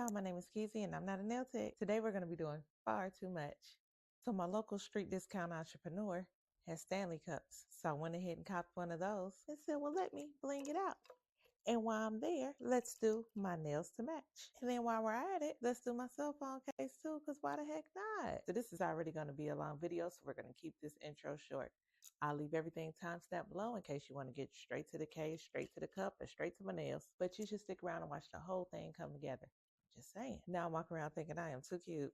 y'all, my name is Keezy and I'm not a nail tech. Today we're going to be doing far too much. So my local street discount entrepreneur has Stanley Cups. So I went ahead and copped one of those and said, well, let me bling it out. And while I'm there, let's do my nails to match. And then while we're at it, let's do my cell phone case too, because why the heck not? So this is already going to be a long video, so we're going to keep this intro short. I'll leave everything timestamped below in case you want to get straight to the case, straight to the cup, or straight to my nails. But you should stick around and watch the whole thing come together. Just saying. Now I'm walking around thinking I am too cute.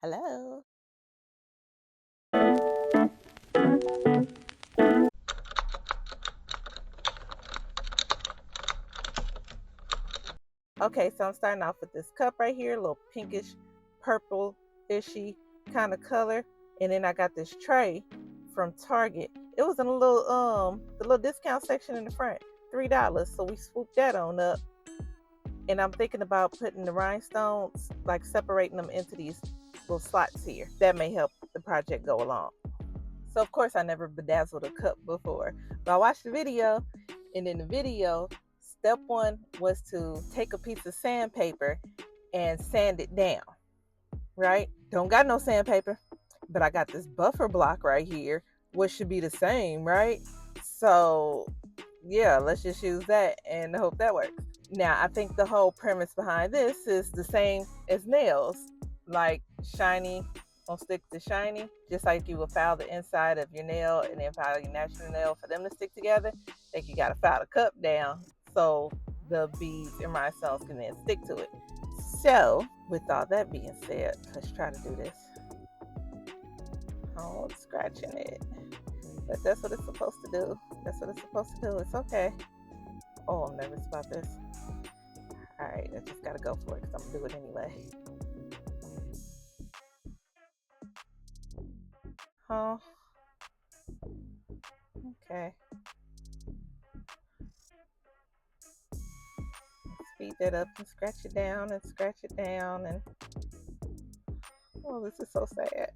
Hello. Okay, so I'm starting off with this cup right here, a little pinkish, purple-ishy kind of color. And then I got this tray from Target. It was in a little the little discount section in the front, $3. So we swooped that on up. And I'm thinking about putting the rhinestones, like separating them into these little slots here. That may help the project go along. So of course I never bedazzled a cup before, but I watched the video, and in the video, step one was to take a piece of sandpaper and sand it down, right? Don't got no sandpaper, but I got this buffer block right here, which should be the same, right? So yeah, let's just use that and hope that works. Now, I think the whole premise behind this is the same as nails, like shiny won't stick to shiny, just like you would file the inside of your nail and then file your natural nail for them to stick together. I think you gotta file the cup down so the beads and rhinestones can then stick to it. So, with all that being said, let's try to do this. Oh, it's scratching it. But that's what it's supposed to do. That's what it's supposed to do. It's okay. Oh, I'm nervous about this. Alright, I just gotta go for it because I'm gonna do it anyway. Oh, okay. Speed that up and scratch it down and scratch it down. And oh, this is so sad.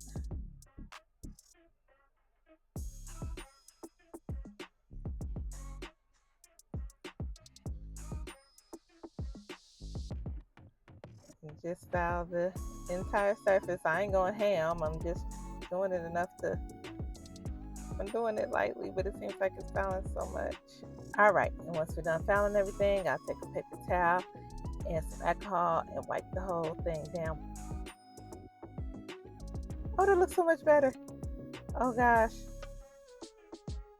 And just file the entire surface. I ain't going ham. I'm just doing it enough to. I'm doing it lightly, but it seems like it's filing so much. All right, and once we're done filing everything, I'll take a paper towel and some alcohol and wipe the whole thing down. Oh, that looks so much better. Oh gosh.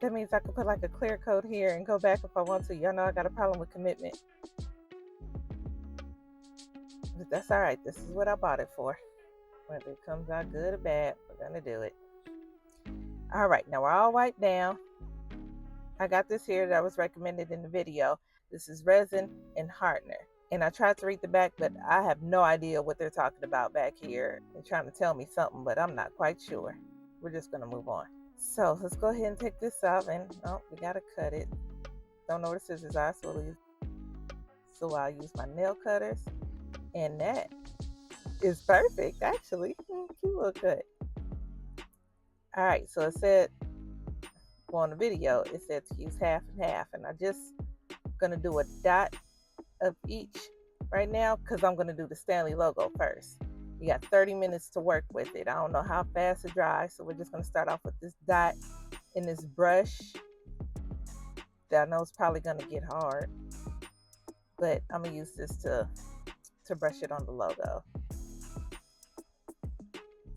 That means I can put like a clear coat here and go back if I want to. Y'all know I got a problem with commitment. But that's all right. This is what I bought it for. Whether it comes out good or bad, we're gonna do it. All right, now we're all wiped down. I got this here that was recommended in the video. This is resin and hardener. And I tried to read the back, but I have no idea what they're talking about back here. They're trying to tell me something, but I'm not quite sure. We're just gonna move on. So let's go ahead and take this off, and oh, we gotta cut it. Don't know where the scissors are, so I'll use my nail cutters, and that is perfect, actually. Cute little cut. All right, so it said, well, on the video, it said to use half and half, and I just gonna do a dot of each right now because I'm gonna do the Stanley logo first. You got 30 minutes to work with it. I don't know how fast it dries, so we're just gonna start off with this dot in this brush that I know is probably gonna get hard, but I'm gonna use this to brush it on the logo.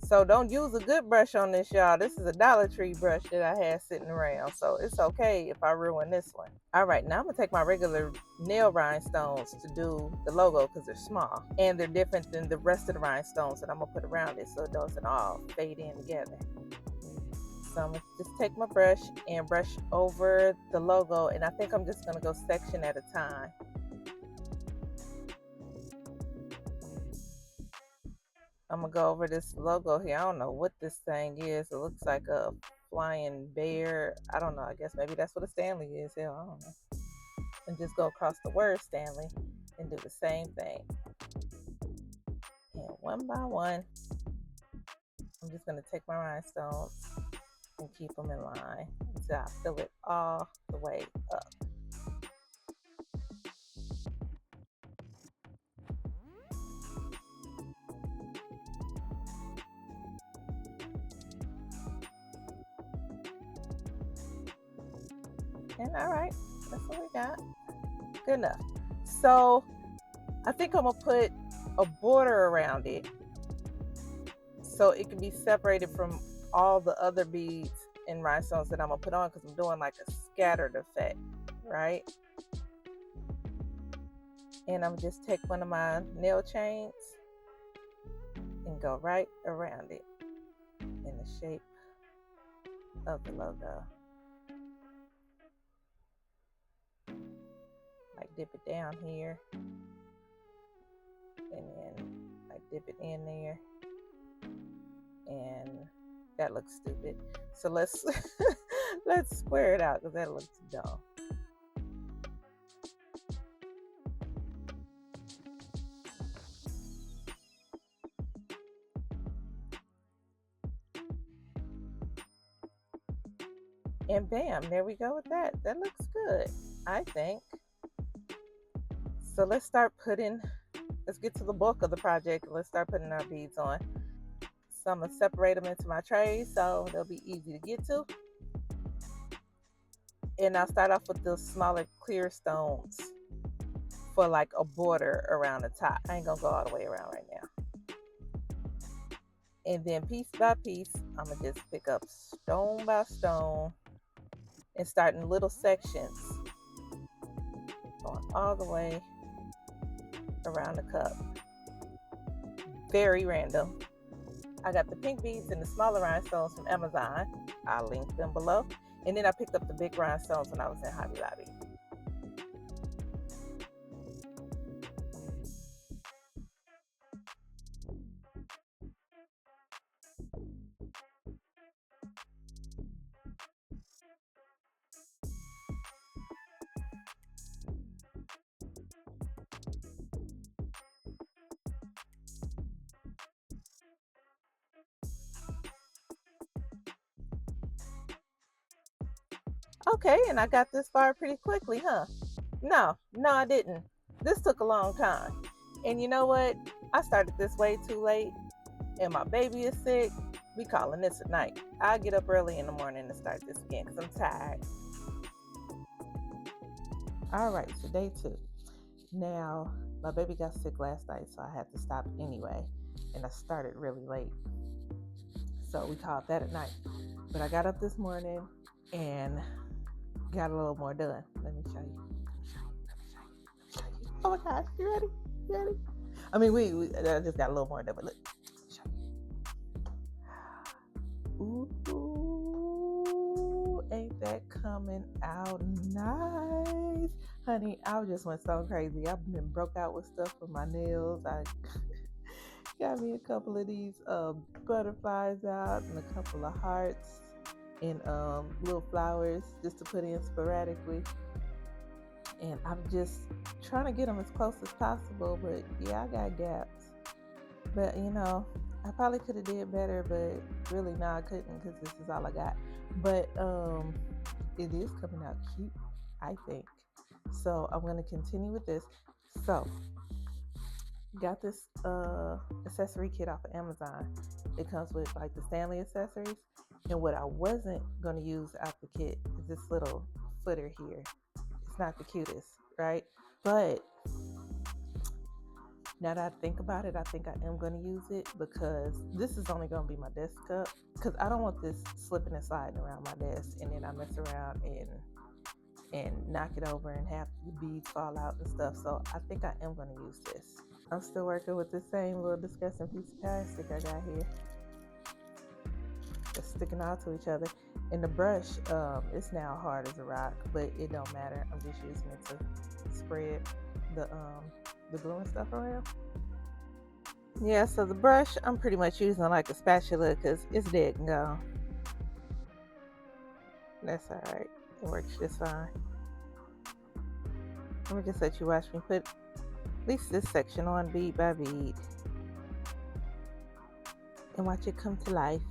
So don't use a good brush on this, y'all. This is a Dollar Tree brush that I had sitting around, so it's okay if I ruin this one. All right, now I'm gonna take my regular nail rhinestones to do the logo because they're small and they're different than the rest of the rhinestones that I'm gonna put around it so it doesn't all fade in together. So I'm gonna just take my brush and brush over the logo, and I think I'm just gonna go section at a time. I'm gonna go over this logo here. I don't know what this thing is. It looks like a flying bear. I don't know. I guess maybe that's what a Stanley is. Hell, I don't know. And just go across the word Stanley and do the same thing. And one by one, I'm just gonna take my rhinestones and keep them in line until I fill it all the way up. And all right, that's what we got. Good enough. So I think I'm gonna put a border around it so it can be separated from all the other beads and rhinestones that I'm gonna put on, because I'm doing like a scattered effect, right? And I'm just take one of my nail chains and go right around it in the shape of the logo. Like dip it down here, and then I dip it in there, and that looks stupid. So let's let's square it out, because that looks dumb. And bam, there we go with that. That looks good, I think. So let's get to the bulk of the project. Let's start putting our beads on. So I'm gonna separate them into my trays so they'll be easy to get to. And I'll start off with the smaller clear stones for like a border around the top. I ain't gonna go all the way around right now. And then piece by piece, I'm gonna just pick up stone by stone and start in little sections, going all the way around the cup. Very random. I got the pink beads and the smaller rhinestones from Amazon. I'll link them below. And then I picked up the big rhinestones when I was in Hobby Lobby. Okay, and I got this far pretty quickly, huh? No, I didn't. This took a long time. And you know what? I started this way too late, and my baby is sick. We calling this a night. I'll get up early in the morning to start this again because I'm tired. All right, so day 2. Now, my baby got sick last night, so I had to stop anyway, and I started really late. So we called that at night. But I got up this morning and got a little more done. Let me show you. Oh my gosh, you ready? I mean, I just got a little more done, but look. Ooh, ain't that coming out nice? Honey, I just went so crazy. I've been broke out with stuff for my nails. I got me a couple of these butterflies out and a couple of hearts and little flowers just to put in sporadically. And I'm just trying to get them as close as possible, but yeah, I got gaps. But you know, I probably could have did better, but really, no, I couldn't, because this is all I got. But it is coming out cute, I think. So I'm going to continue with this. So got this accessory kit off of Amazon. It comes with like the Stanley accessories. And what I wasn't going to use out the kit is this little footer here. It's not the cutest, right? But now that I think about it, I think I am going to use it, because this is only going to be my desk cup, because I don't want this slipping and sliding around my desk and then I mess around and knock it over and have the beads fall out and stuff. So I think I am going to use this. I'm still working with the same little disgusting piece of plastic I got here. It's sticking all to each other. And the brush, it's now hard as a rock, but it don't matter. I'm just using it to spread the glue and stuff around. Yeah, so the brush I'm pretty much using like a spatula because it's dead and gone. That's all right. It works just fine. Let me just let you watch me put at least this section on bead by bead and watch it come to life.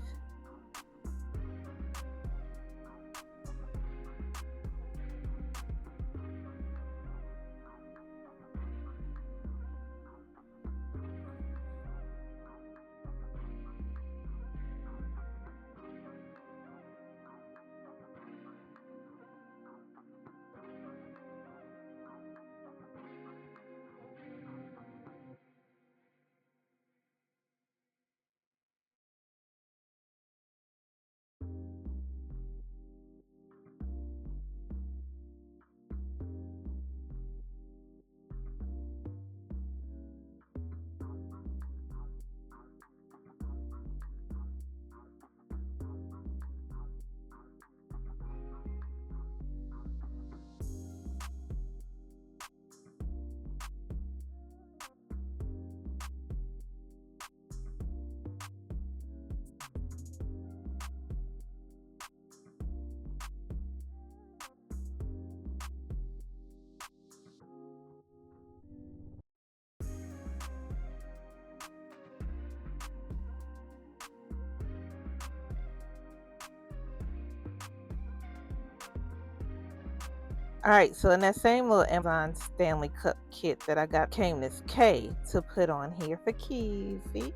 Alright, so in that same little Amazon Stanley Cup kit that I got came this K to put on here for Keezy.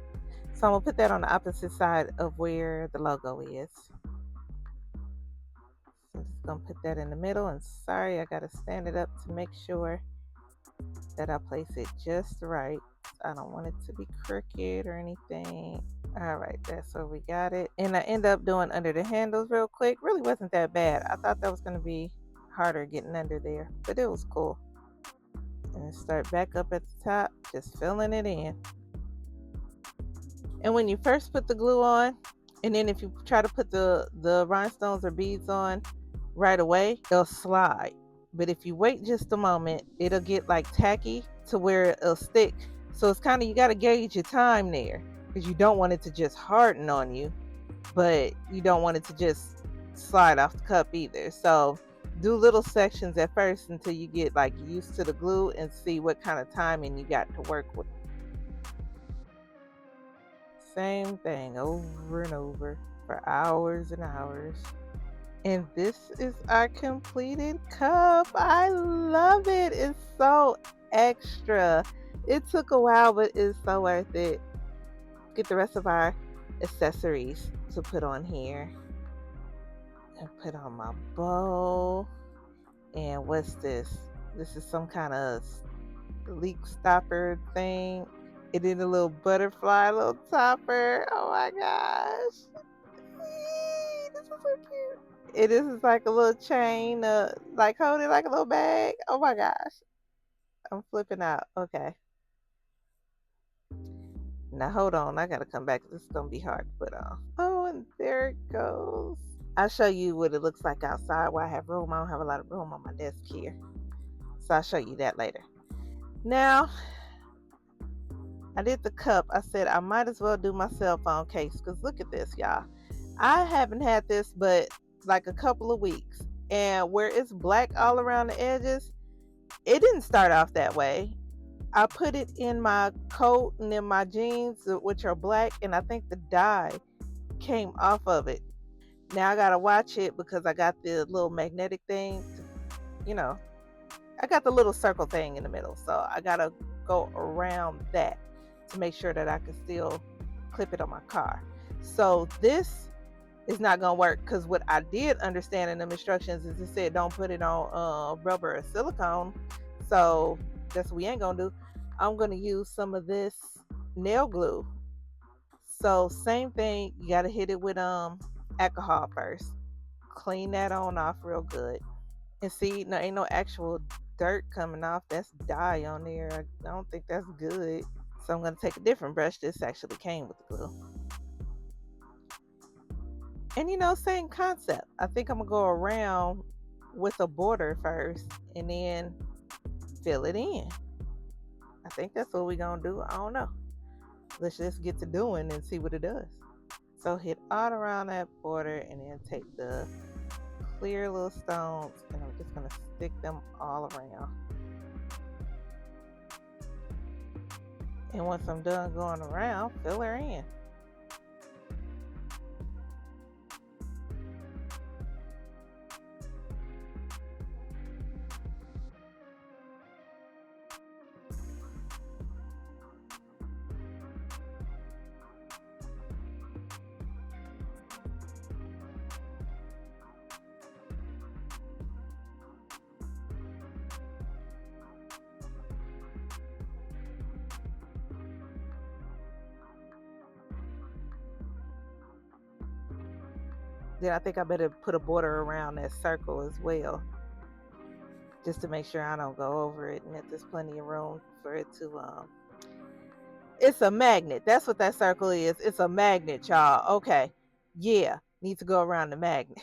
So I'm going to put that on the opposite side of where the logo is. So I'm just going to put that in the middle, and sorry, I got to stand it up to make sure that I place it just right. I don't want it to be crooked or anything. Alright, that's where we got it. And I end up doing under the handles real quick. Really wasn't that bad. I thought that was going to be harder getting under there, but it was cool. And start back up at the top, just filling it in. And when you first put the glue on, and then if you try to put the rhinestones or beads on right away, they'll slide. But if you wait just a moment, it'll get like tacky to where it'll stick. So it's kind of, you got to gauge your time there, because you don't want it to just harden on you, but you don't want it to just slide off the cup either. So do little sections at first until you get like used to the glue and see what kind of timing you got to work with. Same thing over and over for hours and hours. And this is our completed cup. I love it. It's so extra. It took a while, but it's so worth it. Get the rest of our accessories to put on here. And put on my bow. And what's this? This is some kind of leak stopper thing. And then a little butterfly, little topper. Oh my gosh. This is so cute. It is like a little chain, like hold it like a little bag. Oh my gosh. I'm flipping out. Okay. Now hold on. I gotta come back. This is gonna be hard to put on. Oh, and there it goes. I'll show you what it looks like outside where I have room. I don't have a lot of room on my desk here, so I'll show you that later. Now, I did the cup. I said I might as well do my cell phone case, because look at this, y'all. I haven't had this but like a couple of weeks, and where it's black all around the edges, it didn't start off that way. I put it in my coat and in my jeans, which are black, and I think the dye came off of it. Now I gotta watch it because I got the little magnetic thing to, I got the little circle thing in the middle, so I gotta go around that to make sure that I can still clip it on my car. So this is not gonna work, because what I did understand in the instructions is it said don't put it on rubber or silicone. So that's what we ain't gonna do. I'm gonna use some of this nail glue. So same thing, you gotta hit it with alcohol first. Clean that on off real good. And see, no, ain't no actual dirt coming off. That's dye on there. I don't think that's good. So I'm gonna take a different brush. This actually came with the glue. And same concept. I think I'm gonna go around with a border first and then fill it in. I think that's what we're gonna do. I don't know. Let's just get to doing and see what it does. So hit all around that border and then take the clear little stones and I'm just gonna stick them all around. And once I'm done going around, fill her in. Then I think I better put a border around that circle as well, just to make sure I don't go over it and that there's plenty of room for it to it's a magnet. That's what that circle is. It's a magnet, y'all. Okay. Yeah. Need to go around the magnet.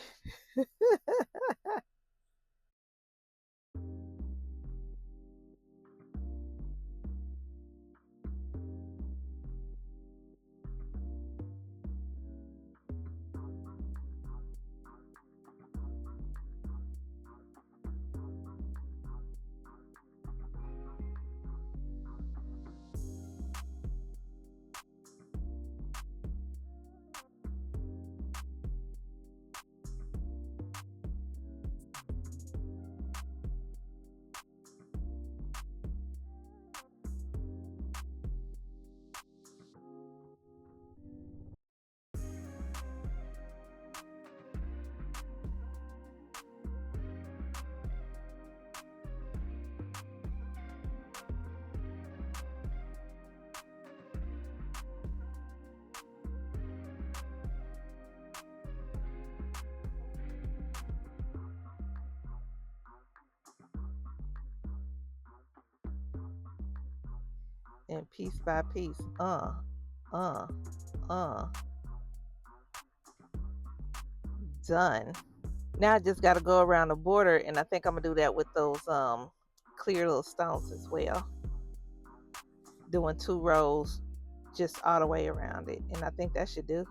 And piece by piece, uh, done. Now I just got to go around the border, and I think I'm gonna do that with those clear little stones as well. Doing 2 rows just all the way around it, and I think that should do.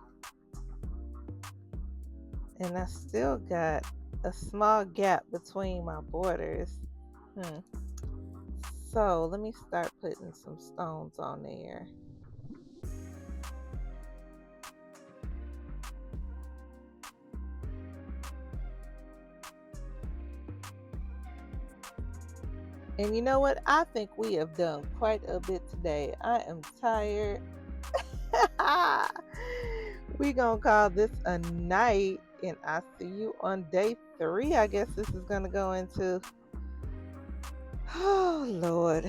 And I still got a small gap between my borders. So let me start putting some stones on there. And you know what? I think we have done quite a bit today. I am tired. We gonna call this a night, and I see you on day 3. I guess this is gonna go into. Oh Lord.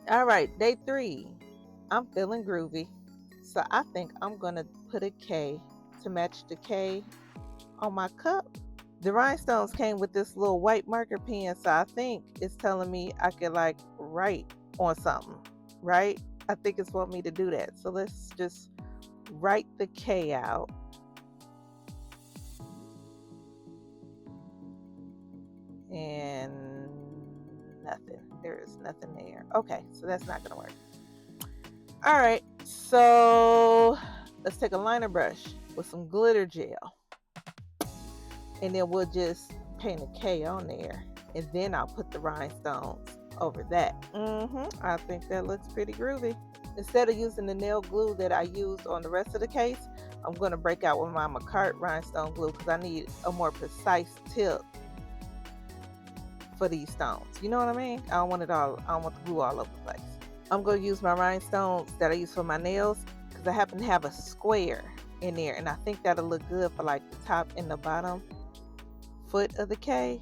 All right, day 3. I'm feeling groovy, so I think I'm gonna put a K to match the K on my cup. The rhinestones came with this little white marker pen, so I think it's telling me I could like write on something, right? I think it's want me to do that. So let's just write the K out. And nothing. There is nothing there. Okay, so that's not gonna work. All right, so let's take a liner brush with some glitter gel. And then we'll just paint a K on there, and then I'll put the rhinestones over that. I think that looks pretty groovy. Instead of using the nail glue that I used on the rest of the case, I'm going to break out with my Macart rhinestone glue because I need a more precise tip for these stones. You know what I mean? I don't want it all. I don't want the glue all over the place. I'm going to use my rhinestones that I use for my nails because I happen to have a square in there, and I think that'll look good for like the top and the bottom foot of the K,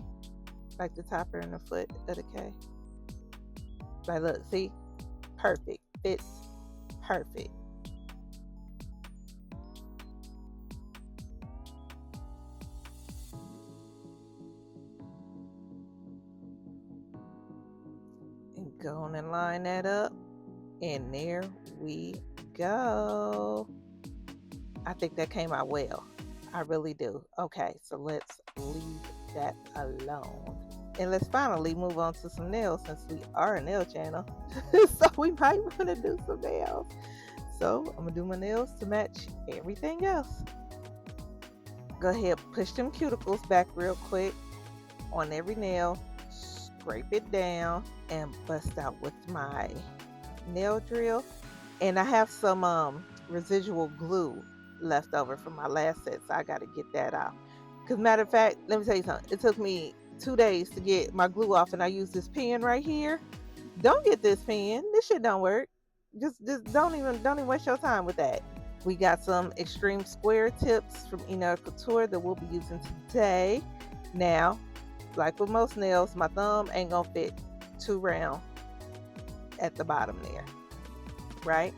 like the topper and the foot of the K. Like, look, see, perfect, fits perfect. And go on and line that up, and there we go. I think that came out well. I really do. Okay, so let's leave that alone. And let's finally move on to some nails, since we are a nail channel. So we might want to do some nails. So I'm going to do my nails to match everything else. Go ahead, push them cuticles back real quick on every nail. Scrape it down and bust out with my nail drill. And I have some residual glue left over from my last set, so I got to get that out. Because matter of fact, let me tell you something. It took me 2 days to get my glue off, and I use this pen right here. Don't get this pen. This shit don't work. Just don't even waste your time with that. We got some extreme square tips from NottaNailTech that we'll be using today. Now, like with most nails, my thumb ain't gonna fit too round at the bottom there, right?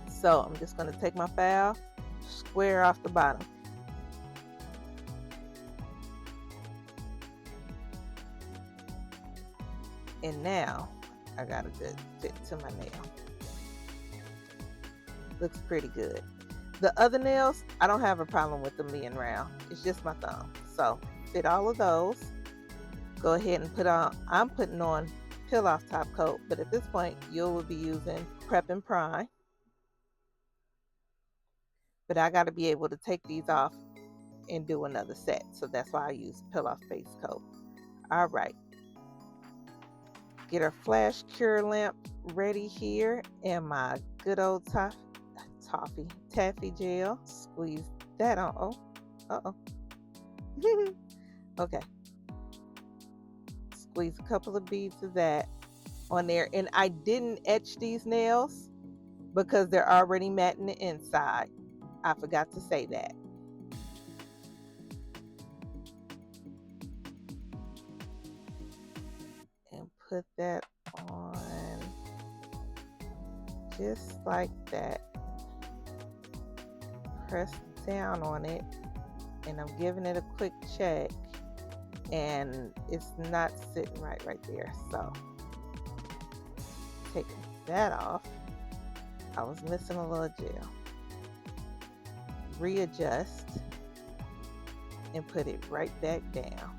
So I'm just going to take my file, square off the bottom. And now I got a good fit to my nail. Looks pretty good. The other nails, I don't have a problem with them being round. It's just my thumb. So fit all of those. Go ahead and put on, I'm putting on peel off top coat, but at this point you will be using prep and prime. But I got to be able to take these off and do another set, so that's why I use peel off base coat. All right, get our flash cure lamp ready here, and my good old taffy gel. Squeeze that on. Okay, squeeze a couple of beads of that on there. And I didn't etch these nails because they're already matte in the inside. I forgot to say that. And put that on just like that. Press down on it, and I'm giving it a quick check. and it's not sitting right there. So taking that off, I was missing a little gel. Readjust and put it right back down.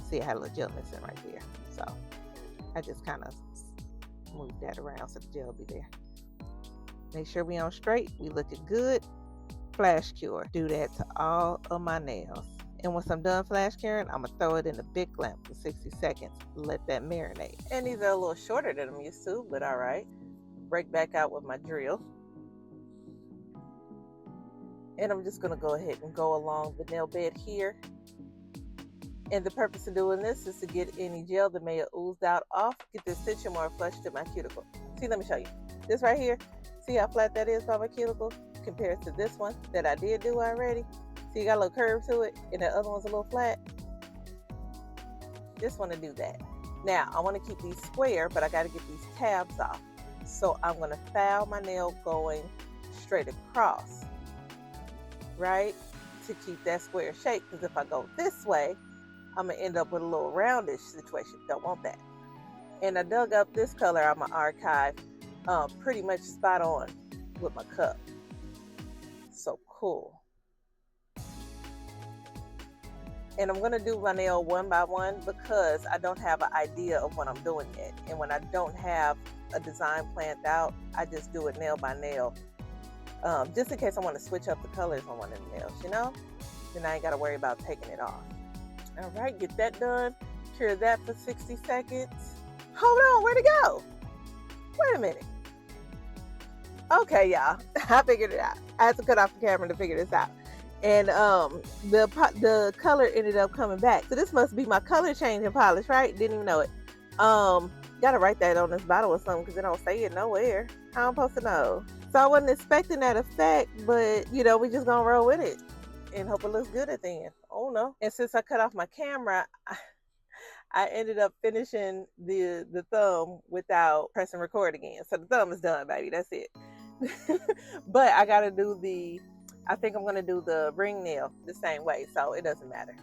See, I had a little gel missing right there, so I just kind of move that around so the gel will be there. Make sure we on straight, we looking good. Flash cure. Do that to all of my nails. And once I'm done flash curing, I'm gonna throw it in the big lamp for 60 seconds. Let that marinate. And these are a little shorter than I'm used to, but all right. Break back out with my drill. And I'm just gonna go ahead and go along the nail bed here. And the purpose of doing this is to get any gel that may have oozed out off, get the extension more flush to my cuticle. See, let me show you. This right here, see how flat that is by my cuticle compared to this one that I did do already? See, you got a little curve to it, and the other one's a little flat. Just want to do that. Now, I want to keep these square, but I got to get these tabs off. So I'm going to file my nail going straight across, right? To keep that square shape, because if I go this way, I'm going to end up with a little roundish situation. Don't want that. And I dug up this color on my archive, pretty much spot on with my cup. So cool. And I'm going to do my nail one by one because I don't have an idea of what I'm doing yet. And when I don't have a design planned out, I just do it nail by nail. Just in case I want to switch up the colors on one of the nails, you know? Then I ain't got to worry about taking it off. All right, get that done. Cure that for 60 seconds. Hold on, where'd it go? Wait a minute. Okay, y'all, I figured it out. I had to cut off the camera to figure this out. And the color ended up coming back. So this must be my color changing polish, right? Didn't even know it. Gotta write that on this bottle or something because it don't say it nowhere. How I'm supposed to know? So I wasn't expecting that effect, but you know, we just gonna roll with it and hope it looks good at the end. Oh no. And since I cut off my camera, I ended up finishing the thumb without pressing record again. So the thumb is done, baby. That's it. But I gotta do I think I'm gonna do the ring nail the same way, so it doesn't matter.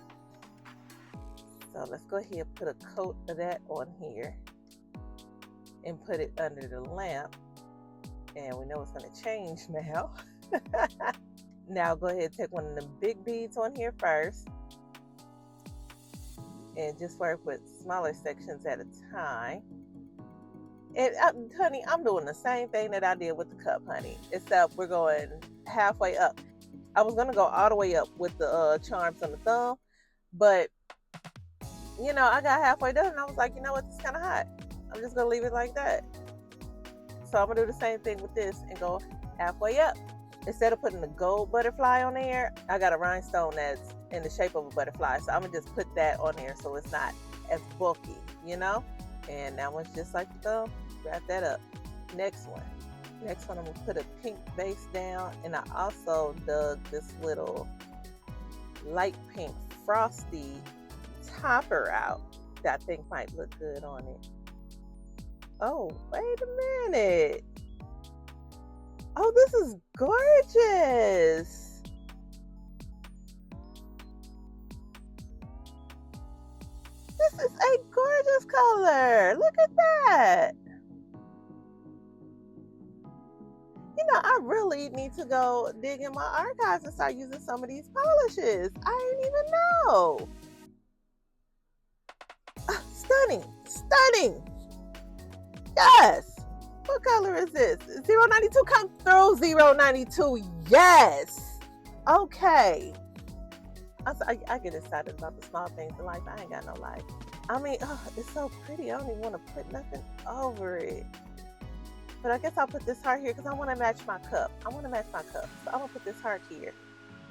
So let's go ahead and put a coat of that on here and put it under the lamp. And we know it's gonna change now. Now go ahead and take one of the big beads on here first. And just work with smaller sections at a time. And honey, I'm doing the same thing that I did with the cup, honey, except we're going halfway up. I was gonna go all the way up with the charms on the thumb, but you know, I got halfway done and I was like, you know what, it's kind of hot. I'm just gonna leave it like that. So I'm gonna do the same thing with this and go halfway up. Instead of putting the gold butterfly on there, I got a rhinestone that's in the shape of a butterfly. So I'm gonna just put that on there so it's not as bulky, you know? And that one's just like the thumb. Wrap that up. Next one, I'm gonna put a pink base down, and I also dug this little light pink frosty topper out that I think might look good on it. Oh, wait a minute. Oh, this is gorgeous. This is a gorgeous color. Look at that. You know, I really need to go dig in my archives and start using some of these polishes. I didn't even know. Stunning, stunning. Yes. What color is this? 092, come through 092. Yes. Okay. I get excited about the small things in life. I ain't got no life. I mean, oh, it's so pretty. I don't even want to put nothing over it. But I guess I'll put this heart here because I want to match my cup. So I'm going to put this heart here.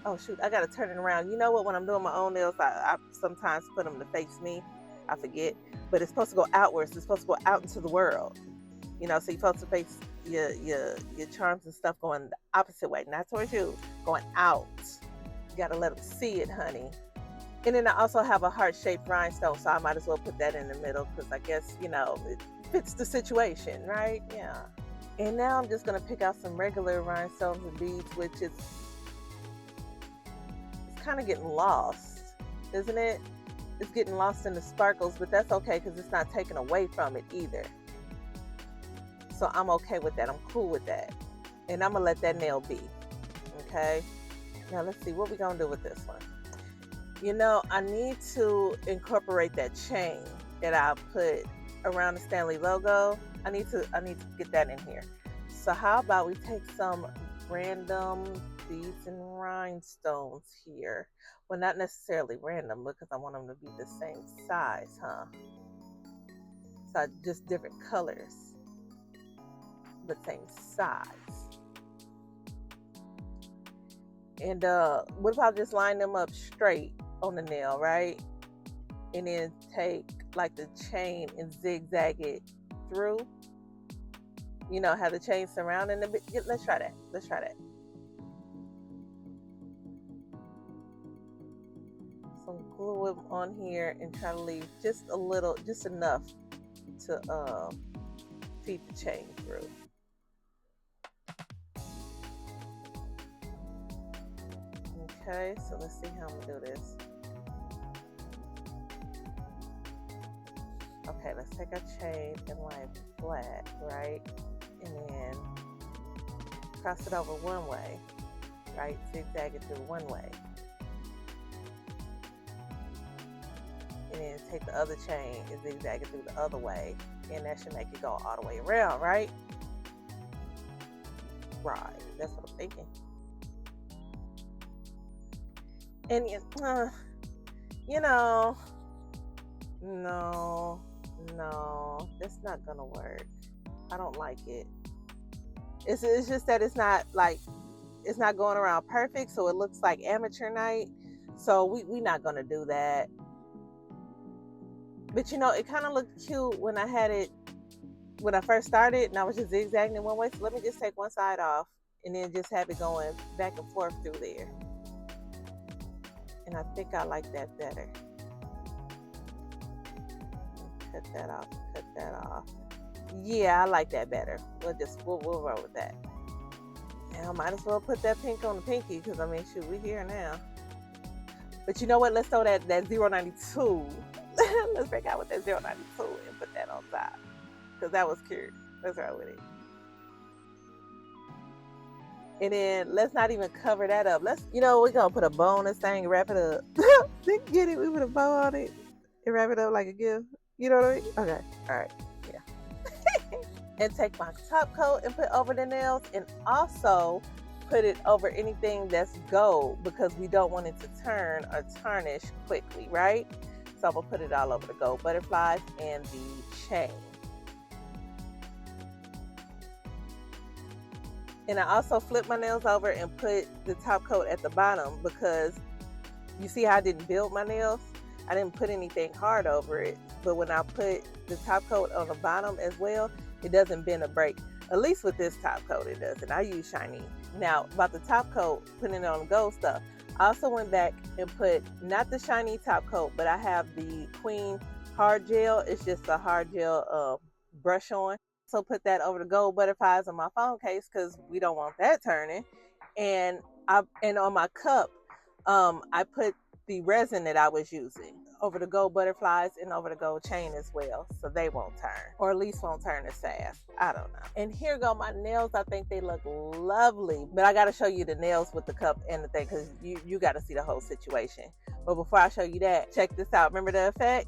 Oh, shoot. I got to turn it around. You know what? When I'm doing my own nails, I sometimes put them to face me. I forget. But it's supposed to go outwards. It's supposed to go out into the world. You know, so you're supposed to face your charms and stuff going the opposite way. Not towards you. Going out. You got to let them see it, honey. And then I also have a heart-shaped rhinestone, so I might as well put that in the middle because I guess, you know, it fits the situation, right? Yeah. And now I'm just going to pick out some regular rhinestones and beads, which is kind of getting lost. isn't it? It's getting lost in the sparkles, but that's okay because it's not taken away from it either. So I'm okay with that. I'm cool with that. And I'm going to let that nail be. Okay. Now let's see what we're going to do with this one. You know, I need to incorporate that chain that I put around the Stanley logo. I need to get that in here. So how about we take some random beads and rhinestones here. Well, not necessarily random because I want them to be the same size, huh? So just different colors, but same size. And what if I just line them up straight on the nail, right? And then take like the chain and zigzag it through. You know, have the chain surrounding the bit. Let's try that. Let's try that. So glue them on here and try to leave just a little, just enough to feed the chain through. Okay, so let's see how I'm gonna do this. Okay, let's take our chain and lie it flat, right? And then cross it over one way, right? Zigzag it through one way. And then take the other chain and zigzag it through the other way. And that should make it go all the way around, right? Right, that's what I'm thinking. And you know, no, that's not gonna work. I don't like it. It's just that it's not going around perfect, so it looks like amateur night. So we not gonna do that. But you know, it kind of looked cute when I had it when I first started, and I was just zigzagging in one way. So let me just take one side off, and then just have it going back and forth through there. And I think I like that better. Cut that off. Cut that off. Yeah, I like that better. We'll roll with that. Now, I might as well put that pink on the pinky because I mean, shoot, we're here now. But you know what? Let's throw that 092. Let's break out with that 092 and put that on top because that was cute. Let's roll with it. And then let's not even cover that up. We're gonna put a bow on this thing and wrap it up. Get it? We put a bow on it and wrap it up like a gift. You know what I mean? Okay. All right. Yeah. And take my top coat and put over the nails, and also put it over anything that's gold because we don't want it to turn or tarnish quickly, right? So I'm gonna put it all over the gold butterflies and the chain. And I also flipped my nails over and put the top coat at the bottom because you see how I didn't build my nails? I didn't put anything hard over it. But when I put the top coat on the bottom as well, it doesn't bend or break. At least with this top coat it doesn't. I use shiny. Now, about the top coat, putting it on the gold stuff, I also went back and put, not the shiny top coat, but I have the Queen hard gel. It's just a hard gel brush on. So put that over the gold butterflies on my phone case because we don't want that turning. And on my cup, I put the resin that I was using over the gold butterflies and over the gold chain as well, so they won't turn, or at least won't turn as fast. I don't know. And here go my nails. I think they look lovely, but I got to show you the nails with the cup and the thing because you got to see the whole situation. But before I show you that, check this out. Remember the effect?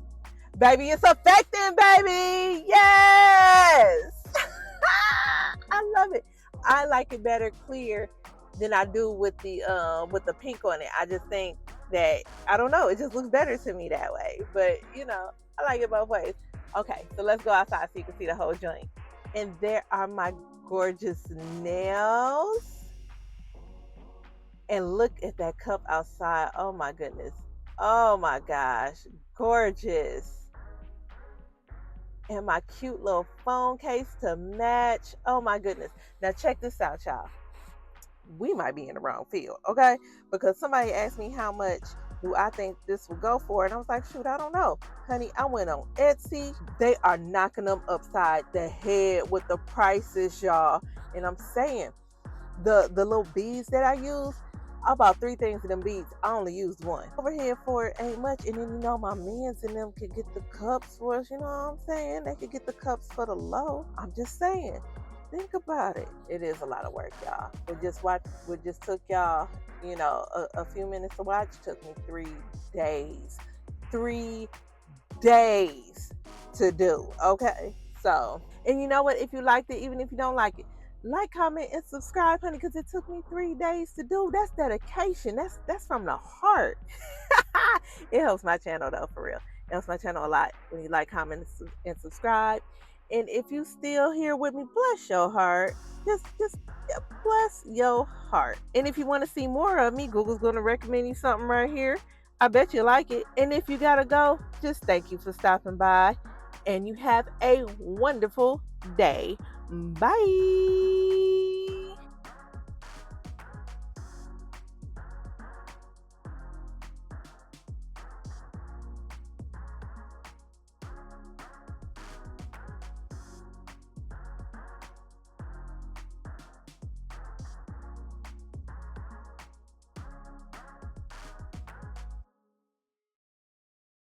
Baby, it's affecting, baby. Yes. I love it. I like it better clear than I do with the pink on it. I just think that, I don't know, it just looks better to me that way. But you know, I like it both ways. Okay, so let's go outside so you can see the whole joint. And there are my gorgeous nails. And look at that cup outside. Oh my goodness. Oh my gosh. Gorgeous. And my cute little phone case to match. Oh my goodness. Now check this out, y'all. We might be in the wrong field, okay? Because somebody asked me how much do I think this will go for, and I was like, shoot, I don't know. Honey, I went on Etsy. They are knocking them upside the head with the prices, y'all. And I'm saying, the little beads that I use, I bought 3 things of them beads. I only used one. Overhead for it ain't much. And then, you know, my mans and them could get the cups for us. You know what I'm saying? They could get the cups for the low. I'm just saying. Think about it. It is a lot of work, y'all. We just took y'all, you know, a few minutes to watch. Took me 3 days. 3 days to do. Okay. So, and you know what? If you liked it, even if you don't like it, like, comment, and subscribe, honey, because it took me 3 days to do. That's dedication. That's from the heart. It helps my channel though, for real. It helps my channel a lot when you like, comment, and subscribe. And if you still here with me, bless your heart. Just bless your heart. And if you want to see more of me, Google's going to recommend you something right here. I bet you like it. And if you gotta go, just thank you for stopping by. And you have a wonderful day. Bye.